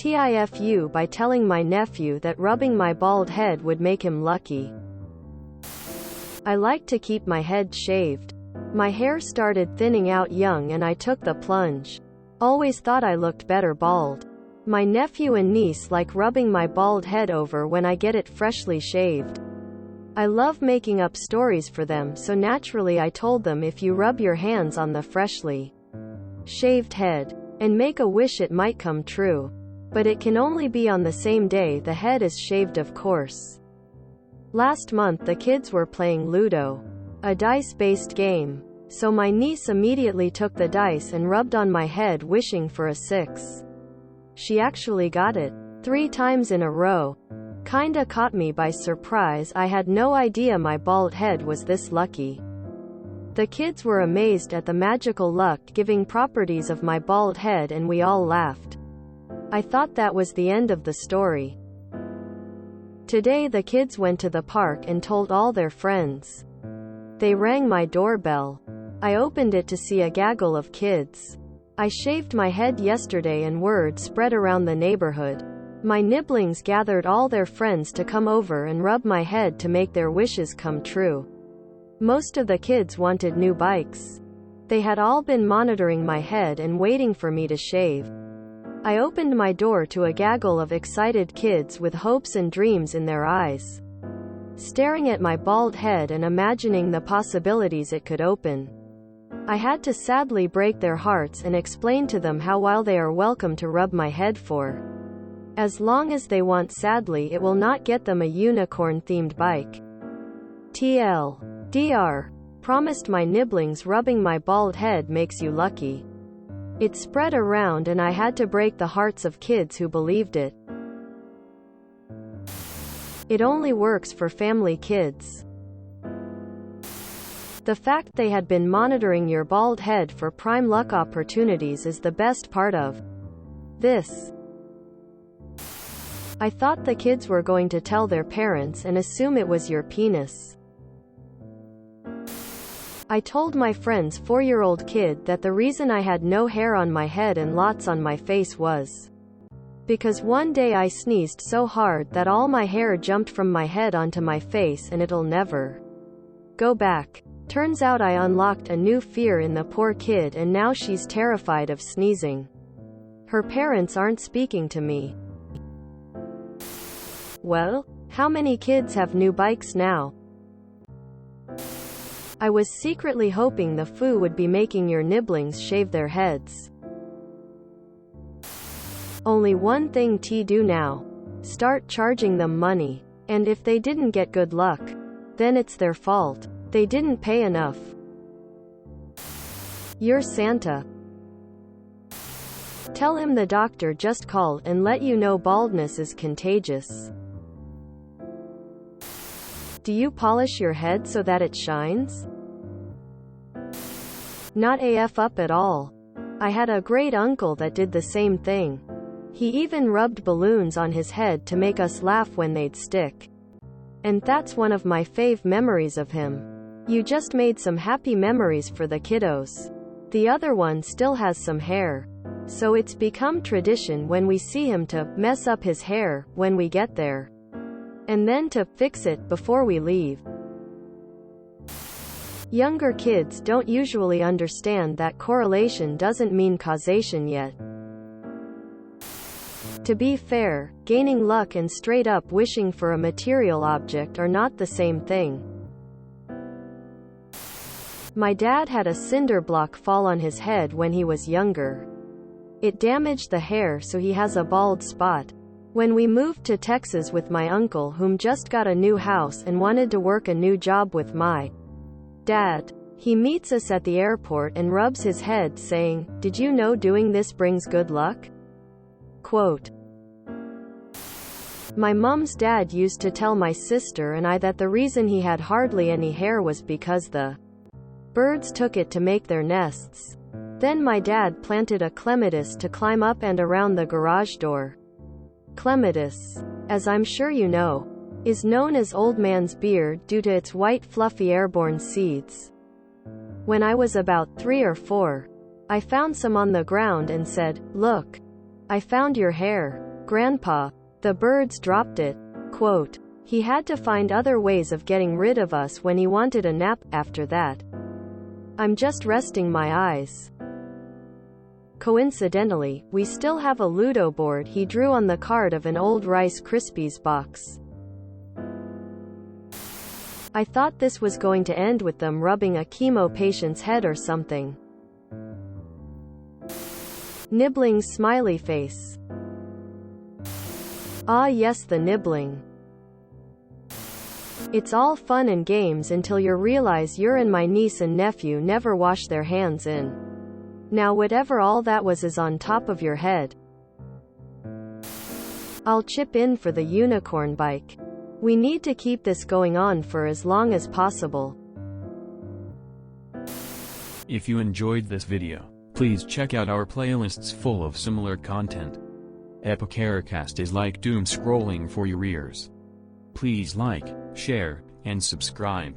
TIFU by telling my nephew that rubbing my bald head would make him lucky. I like to keep my head shaved. My hair started thinning out young and I took the plunge. Always thought I looked better bald. My nephew and niece like rubbing my bald head over when I get it freshly shaved. I love making up stories for them, so naturally I told them if you rub your hands on the freshly shaved head and make a wish it might come true. But it can only be on the same day the head is shaved, of course. Last month the kids were playing Ludo, a dice-based game. So my niece immediately took the dice and rubbed on my head wishing for a 6. She actually got it 3 times in a row. Kinda caught me by surprise. I had no idea my bald head was this lucky. The kids were amazed at the magical luck-giving properties of my bald head and we all laughed. I thought that was the end of the story. Today the kids went to the park and told all their friends. They rang my doorbell. I opened it to see a gaggle of kids. I shaved my head yesterday and word spread around the neighborhood. My nibblings gathered all their friends to come over and rub my head to make their wishes come true. Most of the kids wanted new bikes. They had all been monitoring my head and waiting for me to shave. I opened my door to a gaggle of excited kids with hopes and dreams in their eyes, staring at my bald head and imagining the possibilities it could open. I had to sadly break their hearts and explain to them how while they are welcome to rub my head for as long as they want, sadly it will not get them a unicorn-themed bike. TLDR. Promised my nibblings rubbing my bald head makes you lucky. It spread around and I had to break the hearts of kids who believed it. It only works for family kids. The fact they had been monitoring your bald head for prime luck opportunities is the best part of this. I thought the kids were going to tell their parents and assume it was your penis. I told my friend's 4-year-old kid that the reason I had no hair on my head and lots on my face was because one day I sneezed so hard that all my hair jumped from my head onto my face and it'll never go back. Turns out I unlocked a new fear in the poor kid and now she's terrified of sneezing. Her parents aren't speaking to me. Well, how many kids have new bikes now? I was secretly hoping the foo would be making your nibblings shave their heads. Only one thing to do now. Start charging them money. And if they didn't get good luck, then it's their fault. They didn't pay enough. You're Santa. Tell him the doctor just called and let you know baldness is contagious. Do you polish your head so that it shines? Not AF up at all. I had a great uncle that did the same thing. He even rubbed balloons on his head to make us laugh when they'd stick. And that's one of my fave memories of him. You just made some happy memories for the kiddos. The other one still has some hair. So it's become tradition when we see him to mess up his hair when we get there. And then to fix it before we leave. Younger kids don't usually understand that correlation doesn't mean causation yet. To be fair, gaining luck and straight up wishing for a material object are not the same thing. My dad had a cinder block fall on his head when he was younger. It damaged the hair, so he has a bald spot. When we moved to Texas with my uncle, whom just got a new house and wanted to work a new job with my dad, he meets us at the airport and rubs his head saying, "Did you know doing this brings good luck?" Quote. My mom's dad used to tell my sister and I that the reason he had hardly any hair was because the birds took it to make their nests. Then my dad planted a clematis to climb up and around the garage door. Clematis, as I'm sure you know, is known as old man's beard due to its white fluffy airborne seeds. When I was about 3 or 4, I found some on the ground and said, "Look, I found your hair." Grandpa, the birds dropped it. Quote, he had to find other ways of getting rid of us when he wanted a nap. After that, I'm just resting my eyes. Coincidentally, we still have a Ludo board he drew on the card of an old Rice Krispies box. I thought this was going to end with them rubbing a chemo patient's head or something. Nibbling smiley face. Ah yes, the nibbling. It's all fun and games until you realize my niece and nephew never wash their hands in. Now whatever all that was is on top of your head. I'll chip in for the unicorn bike. We need to keep this going on for as long as possible. If you enjoyed this video, please check out our playlists full of similar content. Epicaricast is like doom scrolling for your ears. Please like, share, and subscribe.